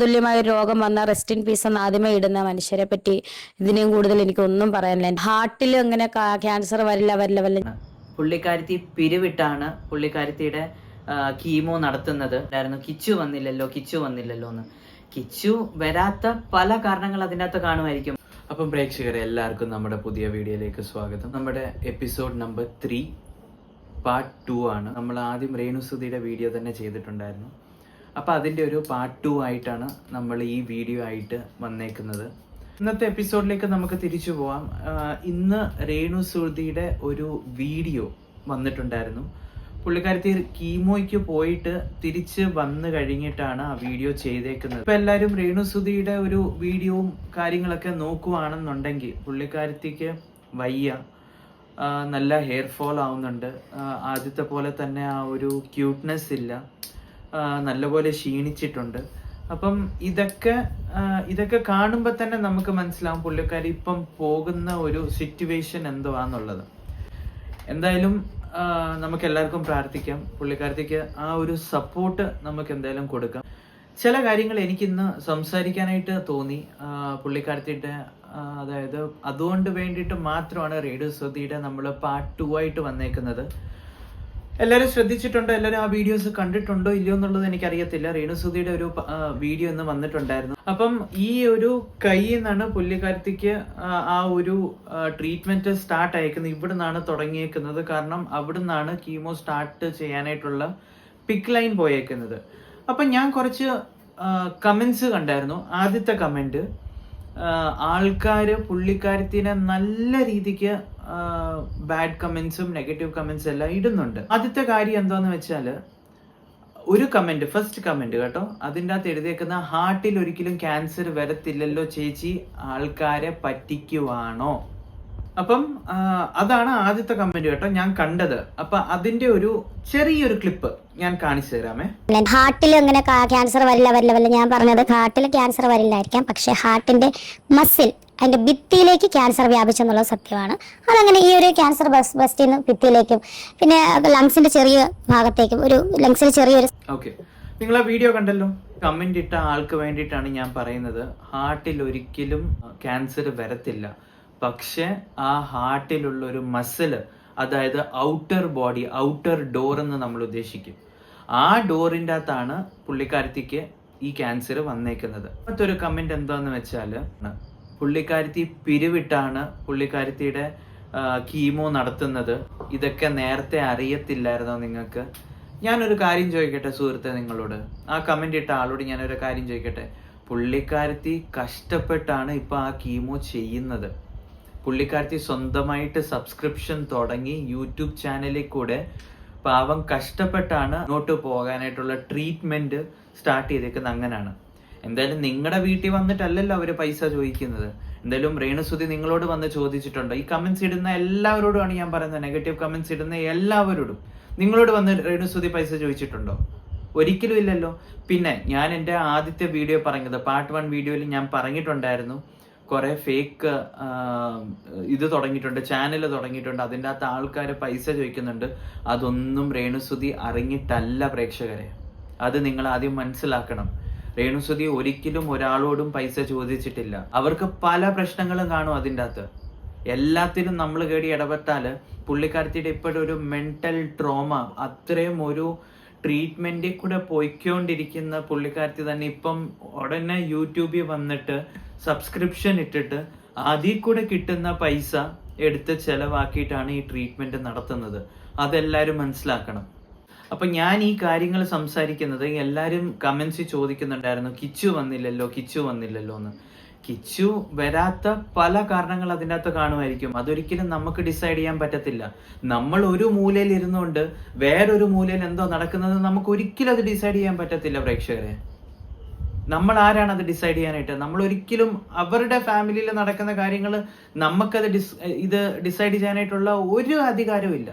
തുല്യമായ ഒരു രോഗം വന്ന റെസ്റ്റ് ഇൻ പീസ് എന്ന് ആദ്യമേ ഇടുന്ന മനുഷ്യരെ പറ്റി ഇതിനെയും കൂടുതൽ എനിക്കൊന്നും പറയാനില്ല. ഹാർട്ടിൽ അങ്ങനെ ക്യാൻസർ വരില്ല. പുള്ളിക്കാരത്തി പിരിവിട്ടാണ് പുള്ളിക്കാരത്തിയുടെ കീമോ നടത്തുന്നത്. കിച്ചു വന്നില്ലല്ലോ എന്ന്. കിച്ചു വരാത്ത പല കാരണങ്ങൾ അതിൻ്റെ അകത്ത് കാണുമായിരിക്കും. അപ്പം പ്രേക്ഷകരെ എല്ലാവർക്കും നമ്മുടെ പുതിയ വീഡിയോയിലേക്ക് സ്വാഗതം. നമ്മുടെ എപ്പിസോഡ് നമ്പർ 3 പാർട്ട് 2 ആണ്. നമ്മൾ ആദ്യം രേണുസുതിയുടെ വീഡിയോ തന്നെ ചെയ്തിട്ടുണ്ടായിരുന്നു. അപ്പോൾ അതിൻ്റെ ഒരു പാർട്ട് 2 ആയിട്ടാണ് നമ്മൾ ഈ വീഡിയോ ആയിട്ട് വന്നേക്കുന്നത്. ഇന്നത്തെ എപ്പിസോഡിലേക്ക് നമുക്ക് തിരിച്ചു പോവാം. ഇന്ന് രേണുസുതിയുടെ ഒരു വീഡിയോ വന്നിട്ടുണ്ടായിരുന്നു. പുള്ളിക്കാരത്തി കീമോയ്ക്ക് പോയിട്ട് തിരിച്ച് വന്നു കഴിഞ്ഞിട്ടാണ് ആ വീഡിയോ ചെയ്തേക്കുന്നത്. ഇപ്പം എല്ലാവരും രേണുസുതിയുടെ ഒരു വീഡിയോയും കാര്യങ്ങളൊക്കെ നോക്കുവാണെന്നുണ്ടെങ്കിൽ പുള്ളിക്കാരത്തിക്ക് വയ്യ, നല്ല ഹെയർ ഫോൾ ആവുന്നുണ്ട്, ആദ്യത്തെ പോലെ തന്നെ ആ ഒരു ക്യൂട്ട്നെസ് ഇല്ല, നല്ലപോലെ ക്ഷീണിച്ചിട്ടുണ്ട്. അപ്പം ഇതൊക്കെ കാണുമ്പോൾ തന്നെ നമുക്ക് മനസ്സിലാവും പുള്ളിക്കാരി ഇപ്പം പോകുന്ന ഒരു സിറ്റുവേഷൻ എന്തുവാന്നുള്ളത്. എന്തായാലും നമുക്ക് എല്ലാവർക്കും പ്രാർത്ഥിക്കാം, പുള്ളിക്കാരത്തിക്ക് ആ ഒരു സപ്പോർട്ട് നമുക്ക് എന്തായാലും കൊടുക്കാം. ചില കാര്യങ്ങൾ എനിക്കിന്ന് സംസാരിക്കാനായിട്ട് തോന്നി. പുള്ളിക്കാരത്തിയുടെ അതായത് അതുകൊണ്ട് വേണ്ടിയിട്ട് മാത്രമാണ് രേണുസുതിയുടെ നമ്മൾ പാർട്ട് 2 ആയിട്ട് വന്നേക്കുന്നത്. എല്ലാവരും ശ്രദ്ധിച്ചിട്ടുണ്ടോ? എല്ലാവരും ആ വീഡിയോസ് കണ്ടിട്ടുണ്ടോ ഇല്ലയോ എന്നുള്ളത് എനിക്കറിയത്തില്ല. രേണുസുതിയുടെ ഒരു വീഡിയോ ഇന്ന് വന്നിട്ടുണ്ടായിരുന്നു. അപ്പം ഈ ഒരു കൈയിൽ നിന്നാണ് പുള്ളിക്കാരത്തിക്ക് ആ ഒരു ട്രീറ്റ്മെന്റ് സ്റ്റാർട്ട് അയക്കുന്നത്. ഇവിടെ നിന്നാണ് തുടങ്ങിയേക്കുന്നത്. കാരണം അവിടെ നിന്നാണ് കീമോ സ്റ്റാർട്ട് ചെയ്യാനായിട്ടുള്ള പിക്ക് ലൈൻ പോയേക്കുന്നത്. അപ്പം ഞാൻ കുറച്ച് കമന്റ്സ് കണ്ടായിരുന്നു. ആദ്യത്തെ കമന്റ്, ആൾക്കാര് പുള്ളിക്കാരത്തിനെ നല്ല രീതിക്ക് ബാഡ് കമന്റ്സും നെഗറ്റീവ് കമന്റ്സും എല്ലാം ഇടുന്നുണ്ട്. ആദ്യത്തെ കാര്യം എന്താന്ന് വെച്ചാല്, ഒരു കമന്റ്, ഫസ്റ്റ് കമന്റ് കേട്ടോ, അതിൻ്റെ അകത്ത് എഴുതിയേക്കുന്ന ഹാർട്ടിൽ ഒരിക്കലും ക്യാൻസർ വരത്തില്ലല്ലോ ചേച്ചി, ആൾക്കാരെ പറ്റിക്കുവാണോ? അപ്പം അതാണ് ആദ്യത്തെ കമന്റ് കേട്ടോ ഞാൻ കണ്ടത്. അപ്പൊ അതിന്റെ ഒരു ചെറിയൊരു ക്ലിപ്പ് ഞാൻ കാണിച്ചു തരാമേ. ഹാർട്ടിൽ അങ്ങനെ ക്യാൻസർ വരില്ല. ഞാൻ പറഞ്ഞത് ഹാർട്ടിൽ ക്യാൻസർ വരില്ലായിരിക്കാം, പക്ഷെ ഹാർട്ടിന്റെ മസിൽ, അതിന്റെ ഭിത്തിയിലേക്ക് ക്യാൻസർ വ്യാപിച്ചെന്നുള്ളത് സത്യമാണ്. അതങ്ങനെ ഈ ഒരു ക്യാൻസർ ബസ്റ്റിൽ നിന്ന് ഭിത്തിയിലേക്കും പിന്നെ ലങ്സിന്റെ ചെറിയ ഭാഗത്തേക്കും, ഒരു ലങ്സിൽ ചെറിയൊരു. ഓക്കെ, നിങ്ങൾ ആ വീഡിയോ കണ്ടല്ലോ. കമന്റ് ഇട്ട ആൾക്ക് വേണ്ടിയിട്ടാണ് ഞാൻ പറയുന്നത്. ഹാർട്ടിൽ ഒരിക്കലും ക്യാൻസർ വരത്തില്ല, പക്ഷെ ആ ഹാർട്ടിലുള്ള ഒരു മസില്, അതായത് ഔട്ടർ ബോഡി, ഔട്ടർ ഡോർ എന്ന് നമ്മൾ ഉദ്ദേശിക്കും, ആ ഡോറിൻ്റെ അകത്താണ് പുള്ളിക്കാരത്തിക്ക് ഈ ക്യാൻസർ വന്നേക്കുന്നത്. മറ്റൊരു കമന്റ് എന്താന്ന് വെച്ചാൽ, പുള്ളിക്കാരത്തി പിരിവിട്ടാണ് പുള്ളിക്കാരത്തിയുടെ കീമോ നടത്തുന്നത്. ഇതൊക്കെ നേരത്തെ അറിയത്തില്ലായിരുന്നോ നിങ്ങൾക്ക്? ഞാനൊരു കാര്യം ചോദിക്കട്ടെ സുഹൃത്തെ നിങ്ങളോട്, ആ കമന്റ് ഇട്ട ആളോട് ഞാനൊരു കാര്യം ചോദിക്കട്ടെ. പുള്ളിക്കാരത്തി കഷ്ടപ്പെട്ടാണ് ഇപ്പൊ ആ കീമോ ചെയ്യുന്നത്. പുള്ളിക്കാരത്തി സ്വന്തമായിട്ട് സബ്സ്ക്രിപ്ഷൻ തുടങ്ങി യൂട്യൂബ് ചാനലിൽ കൂടെ പാവം കഷ്ടപ്പെട്ടാണ് മുന്നോട്ട് പോകാനായിട്ടുള്ള ട്രീറ്റ്മെന്റ് സ്റ്റാർട്ട് ചെയ്തേക്കുന്നത്. അങ്ങനെയാണ്. എന്തായാലും നിങ്ങളുടെ വീട്ടിൽ വന്നിട്ടല്ലല്ലോ അവര് പൈസ ചോദിക്കുന്നത്. എന്തായാലും രേണുസുതി നിങ്ങളോട് വന്ന് ചോദിച്ചിട്ടുണ്ടോ? ഈ കമന്റ്സ് ഇടുന്ന എല്ലാവരോടുമാണ് ഞാൻ പറയുന്നത്, നെഗറ്റീവ് കമന്റ്സ് ഇടുന്ന എല്ലാവരോടും. നിങ്ങളോട് വന്ന് രേണുസുതി പൈസ ചോദിച്ചിട്ടുണ്ടോ? ഒരിക്കലും ഇല്ലല്ലോ. പിന്നെ ഞാൻ എൻ്റെ ആദ്യത്തെ വീഡിയോ പറഞ്ഞത്, പാർട്ട് 1 വീഡിയോയിൽ ഞാൻ പറഞ്ഞിട്ടുണ്ടായിരുന്നു, കുറെ ഫേക്ക് ഇത് തുടങ്ങിയിട്ടുണ്ട്, ചാനൽ തുടങ്ങിയിട്ടുണ്ട്, അതിൻ്റെ അകത്ത് ആൾക്കാർ പൈസ ചോദിക്കുന്നുണ്ട്. അതൊന്നും രേണുസുതി അറിഞ്ഞിട്ടല്ല പ്രേക്ഷകരെ. അത് നിങ്ങൾ ആദ്യം മനസ്സിലാക്കണം. രേണുസുതി ഒരിക്കലും ഒരാളോടും പൈസ ചോദിച്ചിട്ടില്ല. അവർക്ക് പല പ്രശ്നങ്ങളും കാണും അതിൻ്റെ അകത്ത്. എല്ലാത്തിനും നമ്മൾ കേടി ഇടപെട്ടാല് പുള്ളിക്കാരത്തിയുടെ ഇപ്പോഴും ഒരു മെന്റൽ ട്രോമ, അത്രയും ഒരു ട്രീറ്റ്മെന്റിൽ കൂടെ പോയിക്കൊണ്ടിരിക്കുന്ന പുള്ളിക്കാരത്തി തന്നെ ഇപ്പം ഉടനെ യൂട്യൂബിൽ വന്നിട്ട് സബ്സ്ക്രിപ്ഷൻ ഇട്ടിട്ട് അതിൽ കൂടെ കിട്ടുന്ന പൈസ എടുത്ത് ചെലവാക്കിയിട്ടാണ് ഈ ട്രീറ്റ്മെന്റ് നടത്തുന്നത്. അതെല്ലാവരും മനസ്സിലാക്കണം. അപ്പൊ ഞാൻ ഈ കാര്യങ്ങൾ സംസാരിക്കുന്നത്, എല്ലാവരും കമന്റ്സിൽ ചോദിക്കുന്നുണ്ടായിരുന്നു കിച്ചു വന്നില്ലല്ലോ എന്ന്. കിച്ചു വരാത്ത പല കാരണങ്ങൾ അതിൻ്റെ അകത്ത് കാണുമായിരിക്കും. അതൊരിക്കലും നമുക്ക് ഡിസൈഡ് ചെയ്യാൻ പറ്റത്തില്ല. നമ്മൾ ഒരു മൂലയിൽ ഇരുന്നുകൊണ്ട് വേറൊരു മൂലയിൽ എന്തോ നടക്കുന്നത് നമുക്ക് ഒരിക്കലും അത് ഡിസൈഡ് ചെയ്യാൻ പറ്റത്തില്ല പ്രേക്ഷകരെ. നമ്മൾ ആരാണ് അത് ഡിസൈഡ് ചെയ്യാനായിട്ട്? നമ്മൾ ഒരിക്കലും അവരുടെ ഫാമിലിയിൽ നടക്കുന്ന കാര്യങ്ങൾ നമുക്കത് ഡിസൈഡ് ചെയ്യാനായിട്ടുള്ള ഒരു അധികാരവും ഇല്ല.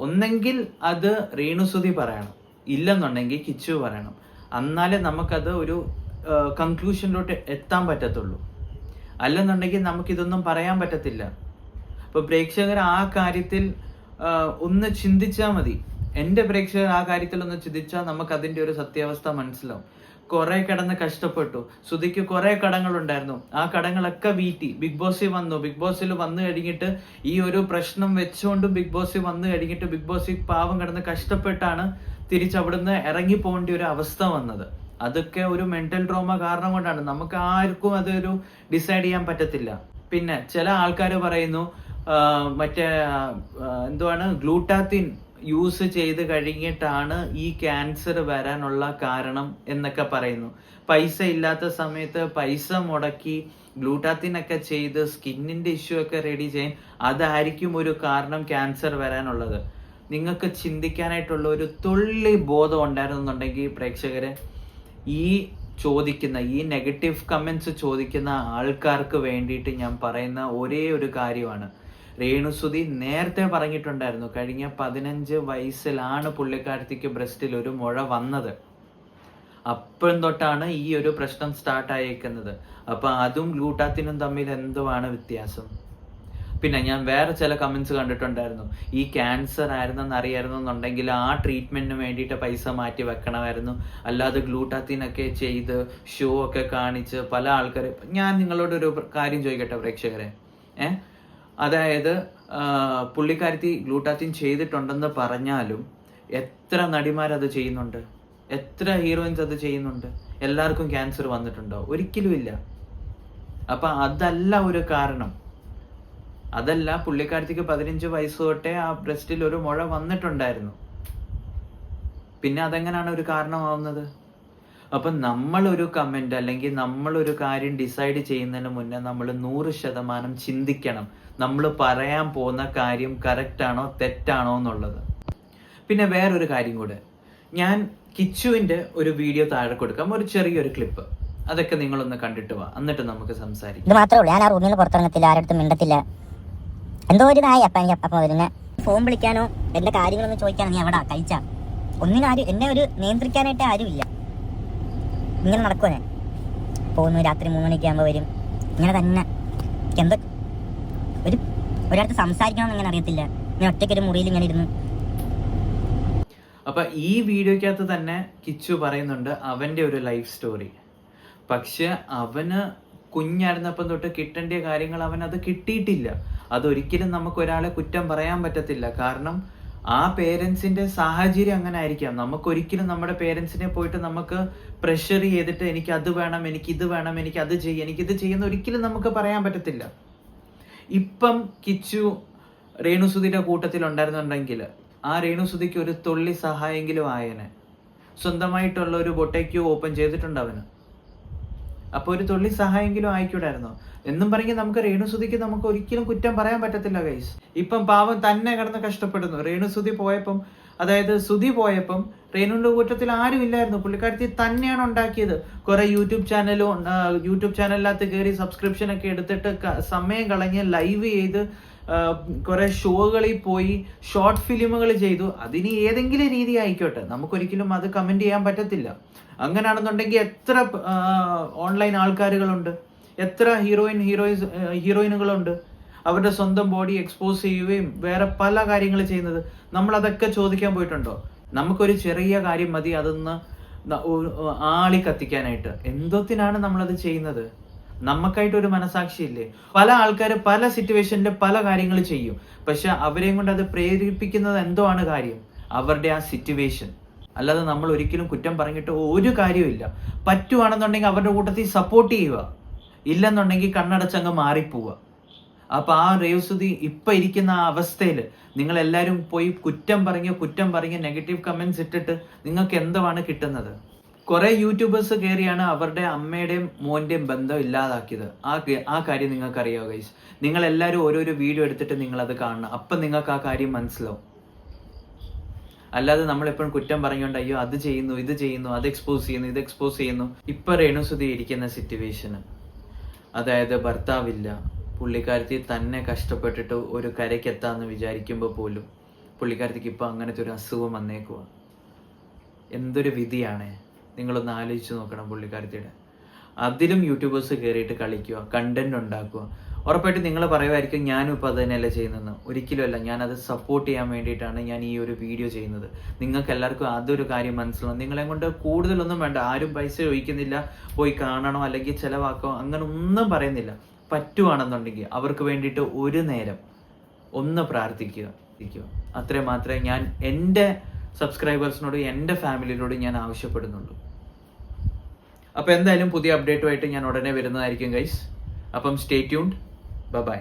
ഒന്നെങ്കിൽ അത് രേണുസുതി പറയണം, ഇല്ലെന്നുണ്ടെങ്കിൽ കിച്ചു പറയണം. എന്നാലേ നമുക്കത് ഒരു കൺക്ലൂഷനിലോട്ട് എത്താൻ പറ്റത്തുള്ളൂ. അല്ലെന്നുണ്ടെങ്കിൽ നമുക്കിതൊന്നും പറയാൻ പറ്റത്തില്ല. അപ്പൊ പ്രേക്ഷകർ ആ കാര്യത്തിൽ ഒന്ന് ചിന്തിച്ചാൽ മതി. എൻ്റെ പ്രേക്ഷകർ ആ കാര്യത്തിൽ ഒന്ന് ചിന്തിച്ചാൽ നമുക്ക് അതിൻ്റെ ഒരു സത്യാവസ്ഥ മനസ്സിലാവും. കുറെ കിടന്ന് കഷ്ടപ്പെട്ടു. ശ്രുതിക്ക് കുറെ കടങ്ങളുണ്ടായിരുന്നു. ആ കടങ്ങളൊക്കെ വീട്ടി ബിഗ് ബോസിൽ വന്നു. ബിഗ് ബോസിൽ വന്നു കഴിഞ്ഞിട്ട് ഈ ഒരു പ്രശ്നം വെച്ചുകൊണ്ട് ബിഗ് ബോസിൽ വന്നു കഴിഞ്ഞിട്ട് ബിഗ് ബോസിൽ പാവം കിടന്ന് കഷ്ടപ്പെട്ടാണ് തിരിച്ചവിടുന്ന് ഇറങ്ങി പോകേണ്ട ഒരു അവസ്ഥ വന്നത്. അതൊക്കെ ഒരു മെന്റൽ ട്രോമ കാരണം കൊണ്ടാണ്. നമുക്ക് ആർക്കും അതൊരു ഡിസൈഡ് ചെയ്യാൻ പറ്റത്തില്ല. പിന്നെ ചില ആൾക്കാർ പറയുന്നു മറ്റേ എന്തുവാണ് ഗ്ലൂട്ടാത്തിൻ യൂസ് ചെയ്ത് കഴിഞ്ഞിട്ടാണ് ഈ ക്യാൻസർ വരാനുള്ള കാരണം എന്നൊക്കെ പറയുന്നു. പൈസ ഇല്ലാത്ത സമയത്ത് പൈസ മുടക്കി ഗ്ലൂട്ടാത്തിനൊക്കെ ചെയ്ത് സ്കിന്നിന്റെ ഇഷ്യൂ ഒക്കെ റെഡി ചെയ്യാൻ അതായിരിക്കും ഒരു കാരണം ക്യാൻസർ വരാനുള്ളത്. നിങ്ങൾക്ക് ചിന്തിക്കാനായിട്ടുള്ള ഒരു തുള്ളി ബോധം ഉണ്ടായിരുന്നുണ്ടെങ്കിൽ പ്രേക്ഷകരെ, ഈ ചോദിക്കുന്ന ഈ നെഗറ്റീവ് കമന്റ്സ് ചോദിക്കുന്ന ആൾക്കാർക്ക് വേണ്ടിയിട്ട് ഞാൻ പറയുന്ന ഒരേ ഒരു കാര്യമാണ്, രേണുസുതി നേരത്തെ പറഞ്ഞിട്ടുണ്ടായിരുന്നു കഴിഞ്ഞ 15 വയസ്സിലാണ് പുള്ളിക്കാരത്തിക്ക് ബ്രസ്റ്റിൽ ഒരു മുഴ വന്നത്. അപ്പോഴും തൊട്ടാണ് ഈ ഒരു പ്രശ്നം സ്റ്റാർട്ട് ആയേക്കുന്നത്. അപ്പൊ അതും ഗ്ലൂട്ടാത്തിനും തമ്മിൽ എന്തുവാണ് വ്യത്യാസം? പിന്നെ ഞാൻ വേറെ ചില കമന്റ്സ് കണ്ടിട്ടുണ്ടായിരുന്നു, ഈ ക്യാൻസർ ആയിരുന്നെന്ന് അറിയായിരുന്നെന്നുണ്ടെങ്കിൽ ആ ട്രീറ്റ്മെന്റിന് വേണ്ടിയിട്ട് പൈസ മാറ്റി വെക്കണമായിരുന്നു, അല്ലാതെ ഗ്ലൂട്ടാത്തിനൊക്കെ ചെയ്ത് ഷോ ഒക്കെ കാണിച്ച് പല ആൾക്കാർ. ഞാൻ നിങ്ങളോട് ഒരു കാര്യം ചോദിക്കട്ടെ പ്രേക്ഷകരെ, അതായത് പുള്ളിക്കാരത്തി ഗ്ലൂട്ടാത്തിൻ ചെയ്തിട്ടുണ്ടെന്ന് പറഞ്ഞാലും എത്ര നടിമാരത് ചെയ്യുന്നുണ്ട്, എത്ര ഹീറോയിൻസ് അത് ചെയ്യുന്നുണ്ട്? എല്ലാവർക്കും ക്യാൻസർ വന്നിട്ടുണ്ടോ? ഒരിക്കലും ഇല്ല. അപ്പൊ അതല്ല ഒരു കാരണം. അതല്ല, പുള്ളിക്കാരത്തിക്ക് 15 വയസ്സ് തൊട്ടേ ആ ബ്രസ്റ്റിൽ ഒരു മുഴ വന്നിട്ടുണ്ടായിരുന്നു. പിന്നെ അതെങ്ങനെയാണ് ഒരു കാരണമാവുന്നത്? അപ്പൊ നമ്മളൊരു കമന്റ് അല്ലെങ്കിൽ നമ്മളൊരു കാര്യം ഡിസൈഡ് ചെയ്യുന്നതിന് മുന്നേ നമ്മൾ 100% ചിന്തിക്കണം നമ്മൾ പറയാൻ പോകുന്ന കാര്യം കറക്റ്റ് ആണോ തെറ്റാണോ എന്നുള്ളത്. പിന്നെ വേറൊരു കാര്യം കൂടെ, ഞാൻ കിച്ചുവിന്റെ ഒരു വീഡിയോ താഴെ കൊടുക്കാം, ഒരു ചെറിയൊരു ക്ലിപ്പ്. അതൊക്കെ നിങ്ങളൊന്ന് കണ്ടിട്ട് വാ, എന്നിട്ട് നമുക്ക് സംസാരിക്കാം. ഇത് മാത്രമേ ഉള്ളൂ, ഞാൻ ആ റൂമിൽ നിന്ന് പുറത്തിറങ്ങത്തില്ല, ആരടുത്തും മിണ്ടത്തില്ല. എന്തോ ഒരു നായി അപ്പം എനിക്ക് അപ്പം വരുന്നത്. ഫോൺ വിളിക്കാനോ എന്റെ കാര്യങ്ങളൊന്നും ചോദിക്കാനോ നീ എവിടാ കഴിച്ചാ ഒന്നിനും ആരും എന്നെ ഒരു നിയന്ത്രിക്കാനായിട്ട് ആരുമില്ല. ഇങ്ങനെ നടക്കുമോ? ഞാൻ പോകുന്നു, രാത്രി 3 മണിക്ക് ആകുമ്പോൾ വരും, ഇങ്ങനെ തന്നെ. എന്തോ ഒരിടത്ത് സംസാരിക്കണമെന്ന് ഇങ്ങനെ അറിയത്തില്ല, ഞാൻ ഒറ്റയ്ക്കൊരു മുറിയിൽ ഇങ്ങനെ ഇരുന്നു. അപ്പൊ ഈ വീഡിയോക്കകത്ത് തന്നെ കിച്ചു പറയുന്നുണ്ട് അവന്റെ ഒരു ലൈഫ് സ്റ്റോറി. പക്ഷെ അവന് കുഞ്ഞായിരുന്നപ്പം തൊട്ട് കിട്ടേണ്ട കാര്യങ്ങൾ അവൻ അത് കിട്ടിയിട്ടില്ല. അതൊരിക്കലും നമുക്ക് ഒരാളെ കുറ്റം പറയാൻ പറ്റത്തില്ല. കാരണം ആ പേരൻസിന്റെ സാഹചര്യം അങ്ങനെ ആയിരിക്കാം. നമുക്കൊരിക്കലും നമ്മുടെ പേരൻസിനെ പോയിട്ട് നമുക്ക് പ്രഷർ ചെയ്തിട്ട് എനിക്ക് അത് വേണം, എനിക്ക് ഇത് വേണം, എനിക്ക് അത് ചെയ്യും, എനിക്കിത് ചെയ്യുന്ന ഒരിക്കലും നമുക്ക് പറയാൻ പറ്റത്തില്ല. ഇപ്പം കിച്ചു രേണുസുതിയുടെ കൂട്ടത്തിൽ ഉണ്ടായിരുന്നുണ്ടെങ്കിൽ ആ രേണുസുതിക്ക് ഒരു തുള്ളി സഹായെങ്കിലും ആയനെ. സ്വന്തമായിട്ടുള്ള ഒരു ബൊട്ടേക്ക് ഓപ്പൺ ചെയ്തിട്ടുണ്ട് അവന്. അപ്പൊ ഒരു തുള്ളി സഹായെങ്കിലും ആയിക്കൂടായിരുന്നോ എന്നും പറഞ്ഞ് നമുക്ക് രേണുസുതിക്ക് നമുക്ക് ഒരിക്കലും കുറ്റം പറയാൻ പറ്റത്തില്ല ഗൈസ്. ഇപ്പം പാവം തന്നെ കിടന്ന് കഷ്ടപ്പെടുന്നു. രേണുസുതി പോയപ്പം, അതായത് സുതി പോയപ്പം റേണുവിന്റെ കൂട്ടത്തിൽ ആരും ഇല്ലായിരുന്നു. പുള്ളിക്കാരത്തി തന്നെയാണ് ഉണ്ടാക്കിയത്. കുറെ യൂട്യൂബ് ചാനലിനകത്ത് കയറി സബ്സ്ക്രിപ്ഷൻ ഒക്കെ എടുത്തിട്ട് സമയം കളഞ്ഞ് ലൈവ് ചെയ്ത് കുറെ ഷോകളിൽ പോയി ഷോർട്ട് ഫിലിമുകൾ ചെയ്തു. അതിന് ഏതെങ്കിലും രീതി ആയിക്കോട്ടെ, നമുക്കൊരിക്കലും അത് കമന്റ് ചെയ്യാൻ പറ്റത്തില്ല. അങ്ങനെയാണെന്നുണ്ടെങ്കിൽ എത്ര ഓൺലൈൻ ആൾക്കാരുകളുണ്ട്, എത്ര ഹീറോയിനുകളുണ്ട് അവരുടെ സ്വന്തം ബോഡി എക്സ്പോസ് ചെയ്യുകയും വേറെ പല കാര്യങ്ങൾ ചെയ്യുന്നത്. നമ്മൾ അതൊക്കെ ചോദിക്കാൻ പോയിട്ടുണ്ടോ? നമുക്കൊരു ചെറിയ കാര്യം മതി അതൊന്ന് ആളി കത്തിക്കാനായിട്ട്. എന്തോത്തിനാണ് നമ്മളത് ചെയ്യുന്നത്? നമുക്കായിട്ട് ഒരു മനസാക്ഷി ഇല്ലേ? പല ആൾക്കാർ പല സിറ്റുവേഷനിൽ പല കാര്യങ്ങൾ ചെയ്യും. പക്ഷെ അവരെയും കൊണ്ട് അത് പ്രേരിപ്പിക്കുന്നത് എന്തോ ആണ് കാര്യം, അവരുടെ ആ സിറ്റുവേഷൻ. അല്ലാതെ നമ്മൾ ഒരിക്കലും കുറ്റം പറഞ്ഞിട്ട് ഒരു കാര്യമില്ല. പറ്റുവാണെന്നുണ്ടെങ്കിൽ അവരുടെ കൂട്ടത്തിൽ സപ്പോർട്ട് ചെയ്യുക, ഇല്ലെന്നുണ്ടെങ്കിൽ കണ്ണടച്ചങ്ങ് മാറിപ്പോവുക. അപ്പൊ ആ രേവസുതി ഇപ്പൊ ഇരിക്കുന്ന ആ അവസ്ഥയിൽ നിങ്ങൾ എല്ലാവരും പോയി കുറ്റം പറഞ്ഞ് നെഗറ്റീവ് കമന്റ്സ് ഇട്ടിട്ട് നിങ്ങൾക്ക് എന്താണ് കിട്ടുന്നത്? കുറെ യൂട്യൂബേഴ്സ് കയറിയാണ് അവരുടെ അമ്മയുടെയും മോന്റെയും ബന്ധം ഇല്ലാതാക്കിയത്. ആ കാര്യം നിങ്ങൾക്ക് അറിയാമോ ഗൈസ്? നിങ്ങൾ എല്ലാവരും ഓരോരോ വീഡിയോ എടുത്തിട്ട് നിങ്ങൾ അത് കാണണം, അപ്പൊ നിങ്ങൾക്ക് ആ കാര്യം മനസ്സിലാവും. അല്ലാതെ നമ്മളെപ്പോഴും കുറ്റം പറഞ്ഞുകൊണ്ട് അയ്യോ അത് ചെയ്യുന്നു, ഇത് ചെയ്യുന്നു, അത് എക്സ്പോസ് ചെയ്യുന്നു, ഇത് എക്സ്പോസ് ചെയ്യുന്നു. ഇപ്പൊ രേണുസുതി ഇരിക്കുന്ന സിറ്റുവേഷന്, അതായത് ഭർത്താവില്ല, പുള്ളിക്കാരത്തി തന്നെ കഷ്ടപ്പെട്ടിട്ട് ഒരു കരയ്ക്ക് എത്താന്ന് വിചാരിക്കുമ്പോൾ പോലും പുള്ളിക്കാരത്തിക്ക് ഇപ്പൊ അങ്ങനത്തെ ഒരു അസുഖം വന്നേക്കുവാ. എന്തൊരു വിധിയാണ്, നിങ്ങളൊന്ന് ആലോചിച്ച് നോക്കണം പുള്ളിക്കാരത്തിയുടെ. അതിലും യൂട്യൂബേഴ്സ് കയറിയിട്ട് കളിക്കുക, കണ്ടന്റ് ഉണ്ടാക്കുക. ഉറപ്പായിട്ടും നിങ്ങൾ പറയുമായിരിക്കും ഞാനും ഇപ്പോൾ അത് തന്നെയല്ല ചെയ്യുന്നതെന്ന്. ഒരിക്കലുമല്ല, ഞാനത് സപ്പോർട്ട് ചെയ്യാൻ വേണ്ടിയിട്ടാണ് ഞാൻ ഈ ഒരു വീഡിയോ ചെയ്യുന്നത്. നിങ്ങൾക്ക് എല്ലാവർക്കും അതൊരു കാര്യം മനസ്സിലാവും. നിങ്ങളെ കൊണ്ട് കൂടുതലൊന്നും വേണ്ട, ആരും പൈസ ചോദിക്കുന്നില്ല, പോയി കാണണോ അല്ലെങ്കിൽ ചിലവാക്കോ അങ്ങനെ ഒന്നും പറയുന്നില്ല. പറ്റുവാണെന്നുണ്ടെങ്കിൽ അവർക്ക് വേണ്ടിയിട്ട് ഒരു നേരം ഒന്ന് പ്രാർത്ഥിക്കുക. അത്രയും മാത്രമേ ഞാൻ എൻ്റെ സബ്സ്ക്രൈബേഴ്സിനോട് എൻ്റെ ഫാമിലിയോട് ഞാൻ ആവശ്യപ്പെടുന്നുള്ളൂ. അപ്പോൾ എന്തായാലും പുതിയ അപ്ഡേറ്റുമായിട്ട് ഞാൻ ഉടനെ വരുന്നതായിരിക്കും ഗൈസ്. അപ്പം സ്റ്റേ ട്യൂൺഡ്. ബൈ.